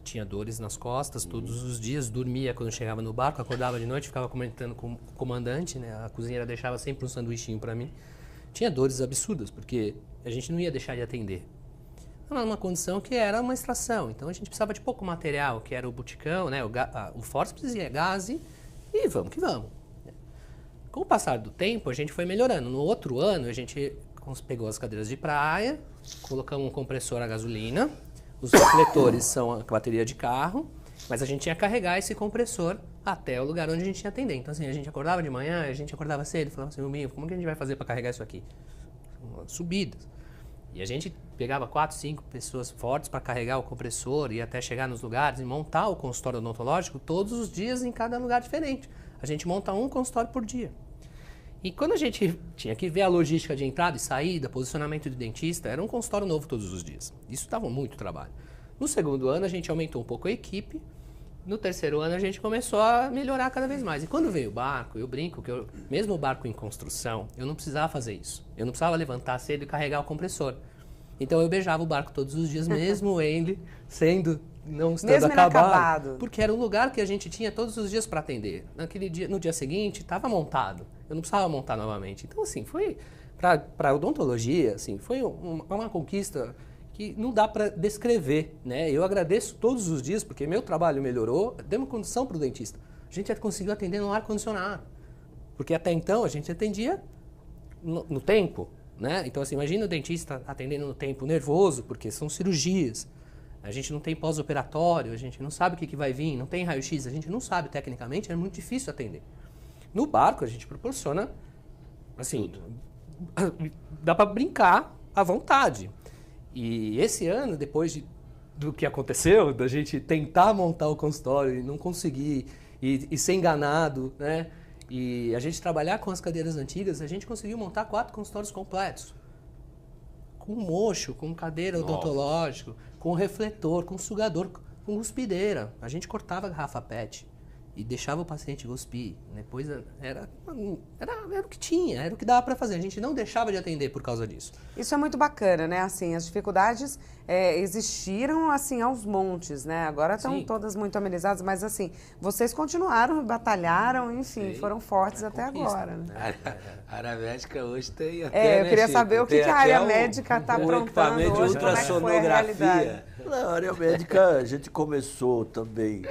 Tinha dores nas costas todos os dias, dormia quando chegava no barco, acordava de noite, ficava comentando com o comandante, né? A cozinheira deixava sempre um sanduichinho para mim. Tinha dores absurdas, porque a gente não ia deixar de atender. Era uma condição que era uma extração, então a gente precisava de pouco material, que era o buticão, né? O fórceps e gaze, e vamos que vamos. Com o passar do tempo, a gente foi melhorando. No outro ano, a gente pegou as cadeiras de praia, colocamos um compressor a gasolina, os refletores são a bateria de carro, mas a gente tinha que carregar esse compressor até o lugar onde a gente ia atender. Então, assim, a gente acordava de manhã, a gente acordava cedo, falava assim, meu, como que a gente vai fazer para carregar isso aqui? Subidas. E a gente pegava 4, 5 pessoas fortes para carregar o compressor e até chegar nos lugares e montar o consultório odontológico todos os dias em cada lugar diferente. A gente monta um consultório por dia. E quando a gente tinha que ver a logística de entrada e saída, posicionamento de dentista, era um consultório novo todos os dias. Isso dava muito trabalho. No segundo ano, a gente aumentou um pouco a equipe No terceiro ano a gente começou a melhorar cada vez mais. E quando veio o barco, eu brinco que mesmo o barco em construção, eu não precisava fazer isso. Eu não precisava levantar cedo e carregar o compressor. Então eu beijava o barco todos os dias, mesmo ele não estando mesmo acabado. Porque era um lugar que a gente tinha todos os dias para atender. No dia seguinte, estava montado. Eu não precisava montar novamente. Então, assim, foi para a odontologia, assim, foi uma conquista que não dá para descrever, né? Eu agradeço todos os dias, porque meu trabalho melhorou, deu uma condição para o dentista. A gente já conseguiu atender no ar-condicionado. Porque até então a gente atendia no tempo, né? Então, assim, imagina o dentista atendendo no tempo nervoso, porque são cirurgias. A gente não tem pós-operatório, a gente não sabe o que vai vir, não tem raio-x, a gente não sabe tecnicamente, é muito difícil atender. No barco a gente proporciona, assim, dá para brincar à vontade. E esse ano, depois do que aconteceu, da gente tentar montar o consultório e não conseguir, e ser enganado, né? E a gente trabalhar com as cadeiras antigas, a gente conseguiu montar 4 consultórios completos. Com mocho, com cadeira odontológica, com refletor, com sugador, com cuspideira. A gente cortava a garrafa PET e deixava o paciente cuspir. Depois era o que tinha, era o que dava para fazer. A gente não deixava de atender por causa disso. Isso é muito bacana, né? Assim, as dificuldades existiram assim aos montes, né? Agora estão todas muito amenizadas, mas assim, vocês continuaram, batalharam, enfim, foram fortes até agora, né? A área médica hoje tem até... eu queria saber o que a área médica está aprontando hoje, como é que foi a realidade. Na área médica, a gente começou também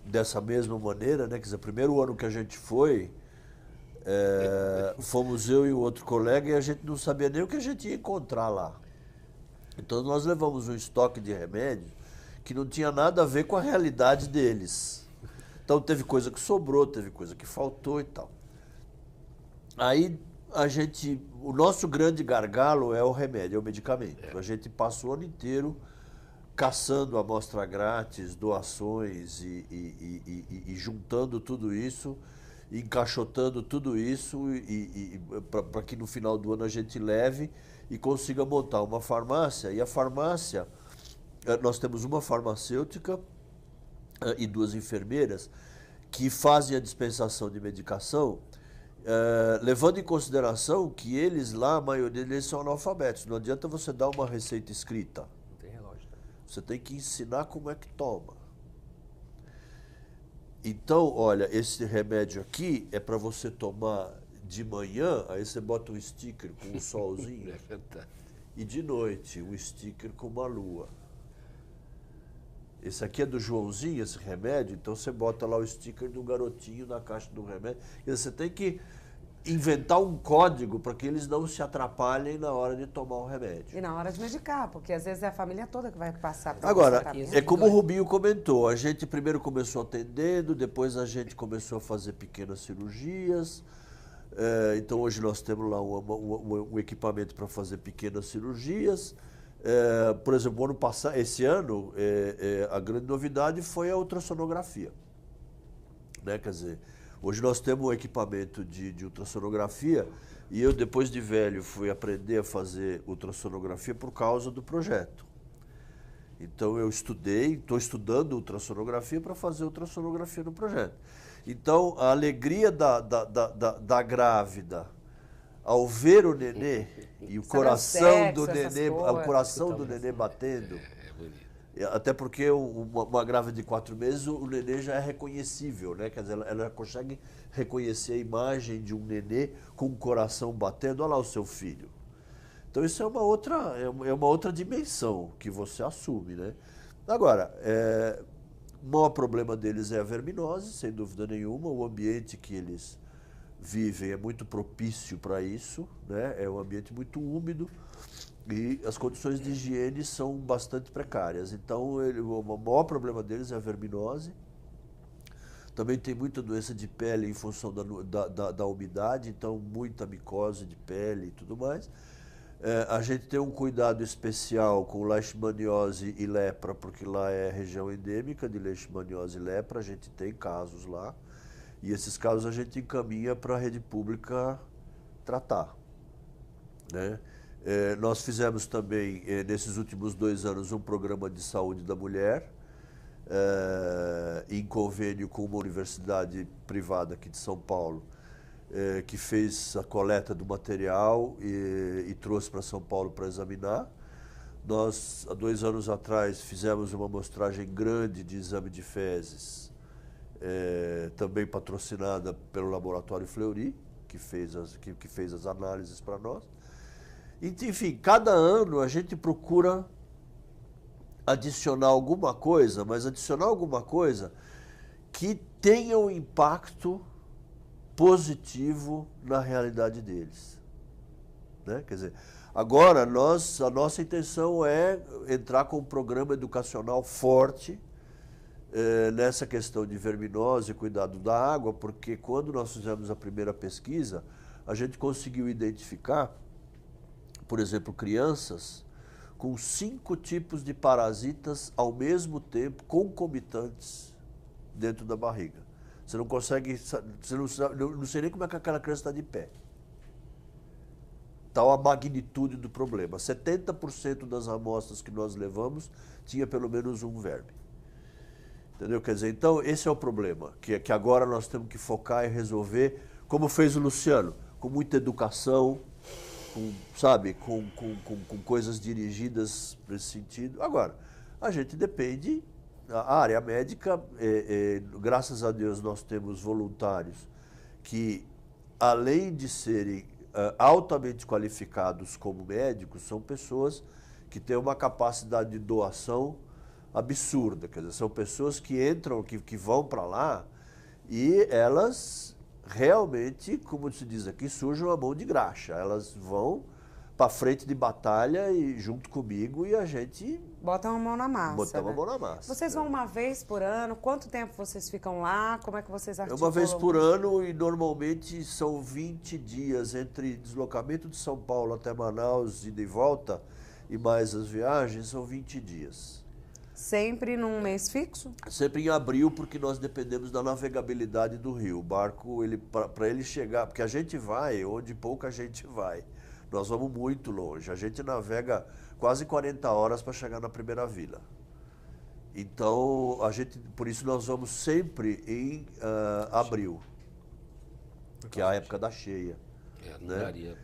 dessa mesma maneira, né? Quer dizer, o primeiro ano que a gente foi, fomos eu e o outro colega e a gente não sabia nem o que a gente ia encontrar lá. Então nós levamos um estoque de remédio que não tinha nada a ver com a realidade deles. Então teve coisa que sobrou, teve coisa que faltou e tal. Aí o nosso grande gargalo é o remédio, é o medicamento. A gente passou o ano inteiro caçando amostra grátis, doações e juntando tudo isso, encaixotando tudo isso para que no final do ano a gente leve e consiga montar uma farmácia. E a farmácia, nós temos uma farmacêutica e 2 enfermeiras que fazem a dispensação de medicação, levando em consideração que eles lá, a maioria deles são analfabetos. Não adianta você dar uma receita escrita. Você tem que ensinar como é que toma. Então, olha, esse remédio aqui é para você tomar de manhã, aí você bota um sticker com um solzinho. E de noite, um sticker com uma lua. Esse aqui é do Joãozinho, esse remédio, então você bota lá o sticker do garotinho na caixa do remédio. E você tem que inventar um código para que eles não se atrapalhem na hora de tomar o remédio. E na hora de medicar, porque às vezes é a família toda que vai passar por Agora, é como o Rubinho comentou, a gente primeiro começou atendendo, depois a gente começou a fazer pequenas cirurgias. Então hoje nós temos lá um equipamento para fazer pequenas cirurgias. Por exemplo, ano passado, esse ano, a grande novidade foi a ultrassonografia. Né? Quer dizer, hoje nós temos um equipamento de ultrassonografia e eu, depois de velho, fui aprender a fazer ultrassonografia por causa do projeto. Então eu estou estudando ultrassonografia para fazer ultrassonografia no projeto. Então a alegria da grávida ao ver o nenê e o coração do nenê, o coração do nenê batendo, até porque uma grávida de 4 meses, o nenê já é reconhecível, né? Quer dizer, ela consegue reconhecer a imagem de um nenê com o coração batendo. Olha lá o seu filho. Então isso é uma outra dimensão que você assume, né? Agora, o maior problema deles é a verminose, sem dúvida nenhuma. O ambiente que eles vivem é muito propício para isso, né? É um ambiente muito úmido. E as condições de higiene são bastante precárias. Então, o maior problema deles é a verminose. Também tem muita doença de pele em função da umidade, então muita micose de pele e tudo mais. A gente tem um cuidado especial com leishmaniose e lepra, porque lá é região endêmica de leishmaniose e lepra, a gente tem casos lá. E esses casos a gente encaminha para a rede pública tratar, né? Nós fizemos também, nesses últimos 2 anos, um programa de saúde da mulher, em convênio com uma universidade privada aqui de São Paulo, que fez a coleta do material e trouxe para São Paulo para examinar. Nós, há 2 anos atrás, fizemos uma amostragem grande de exame de fezes, também patrocinada pelo Laboratório Fleury, que fez as análises para nós. Enfim, cada ano a gente procura adicionar alguma coisa, mas adicionar alguma coisa que tenha um impacto positivo na realidade deles, né? Quer dizer, agora a nossa intenção é entrar com um programa educacional forte nessa questão de verminose e cuidado da água, porque quando nós fizemos a primeira pesquisa, a gente conseguiu identificar, por exemplo, crianças com 5 tipos de parasitas ao mesmo tempo, concomitantes, dentro da barriga. Você não consegue, você não sei nem como é que aquela criança está de pé. Tal a magnitude do problema. 70% das amostras que nós levamos tinha pelo menos um verme. Entendeu? Quer dizer, então esse é o problema, que agora nós temos que focar e resolver, como fez o Luciano, com muita educação, com coisas dirigidas nesse sentido. Agora, a gente depende, a área médica, graças a Deus nós temos voluntários que, além de serem altamente qualificados como médicos, são pessoas que têm uma capacidade de doação absurda. Quer dizer, são pessoas que entram, que vão para lá e elas realmente, como se diz aqui, sujam a mão de graxa. Elas vão para frente de batalha e junto comigo e a gente... Bota uma mão na massa. Botar uma mão na massa. Vocês vão uma vez por ano? Quanto tempo vocês ficam lá? Como é que vocês articulam? Uma vez por ano e normalmente são 20 dias entre deslocamento de São Paulo até Manaus, ida e volta, e mais as viagens, são 20 dias. Sempre num mês fixo? Sempre em abril, porque nós dependemos da navegabilidade do rio. O barco, para ele chegar, porque a gente vai onde pouca gente vai. Nós vamos muito longe. A gente navega quase 40 horas para chegar na primeira vila. Então, por isso nós vamos sempre em abril, que é a época da cheia. Não daria.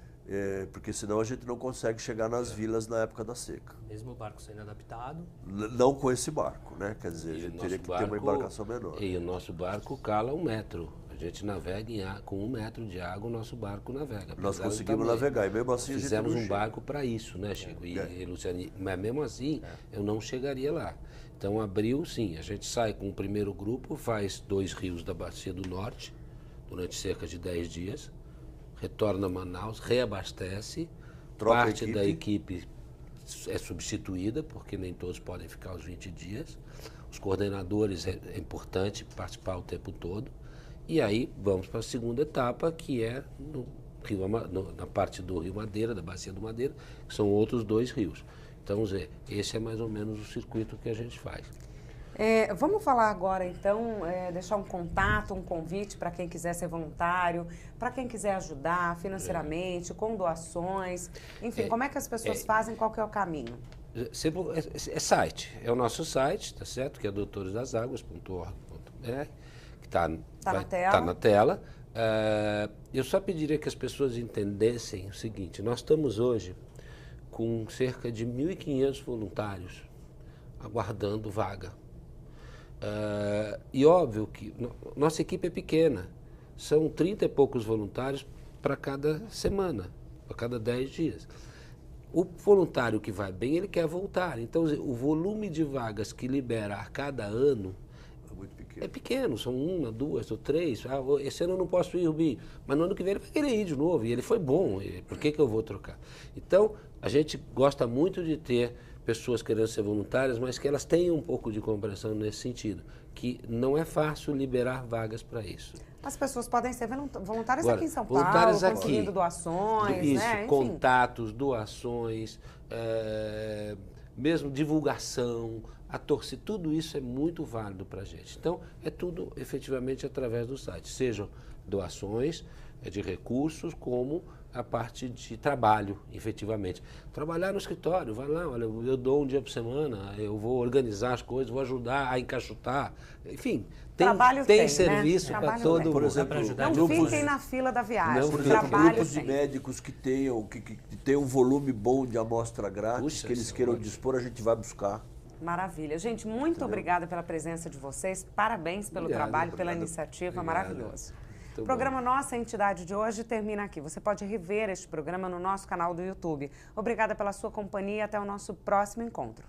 Porque senão a gente não consegue chegar nas vilas na época da seca. Mesmo o barco sendo adaptado? Não com esse barco, né? Quer dizer, a gente teria que ter uma embarcação menor. E o nosso barco cala 1 metro. A gente navega com 1 metro de água, o nosso barco navega. Nós conseguimos navegar, e mesmo assim fizemos um barco para isso, né, Chico? E Luciano, mas mesmo assim, eu não chegaria lá. Então, abril, sim, a gente sai com o primeiro grupo, faz 2 rios da Bacia do Norte, durante cerca de 10 dias, retorna a Manaus, reabastece, parte da equipe é substituída, porque nem todos podem ficar os 20 dias. Os coordenadores, é importante participar o tempo todo. E aí vamos para a segunda etapa, que é na parte do Rio Madeira, da Bacia do Madeira, que são outros 2 rios. Então, Zé, esse é mais ou menos o circuito que a gente faz. Vamos falar agora, então, deixar um contato, um convite para quem quiser ser voluntário, para quem quiser ajudar financeiramente, com doações, enfim, como é que as pessoas fazem, qual que é o caminho? É site, é o nosso site, tá certo? Que é doutoresdasaguas.org.br, que está na tela. Eu só pediria que as pessoas entendessem o seguinte: nós estamos hoje com cerca de 1.500 voluntários aguardando vaga. E óbvio que nossa equipe é pequena, são 30 e poucos voluntários para cada semana, para cada 10 dias. O voluntário que vai bem, ele quer voltar. Então, o volume de vagas que libera a cada ano é pequeno, são 1, 2 ou 3. Esse ano eu não posso ir, Rubi, mas no ano que vem ele vai querer ir de novo, e ele foi bom, por que eu vou trocar? Então, a gente gosta muito de ter pessoas querendo ser voluntárias, mas que elas tenham um pouco de compreensão nesse sentido, que não é fácil liberar vagas para isso. As pessoas podem ser voluntárias aqui em São Paulo, conseguindo doações, isso, né? Enfim. Contatos, doações, mesmo divulgação, a torcida, tudo isso é muito válido para a gente. Então, é tudo efetivamente através do site, sejam doações, de recursos como a parte de trabalho, efetivamente. Trabalhar no escritório, vai lá, olha, eu dou um dia por semana, eu vou organizar as coisas, vou ajudar a encaixotar, enfim, tem serviço, né, para todo mundo. Por exemplo, não fiquem na fila da viagem. Por exemplo, grupos de médicos que tenham um volume bom de amostra grátis, que eles queiram dispor, a gente vai buscar. Maravilha. Gente, muito obrigada pela presença de vocês, parabéns pelo trabalho, pela iniciativa, maravilhoso. O programa Nossa Entidade de hoje termina aqui. Você pode rever este programa no nosso canal do YouTube. Obrigada pela sua companhia e até o nosso próximo encontro.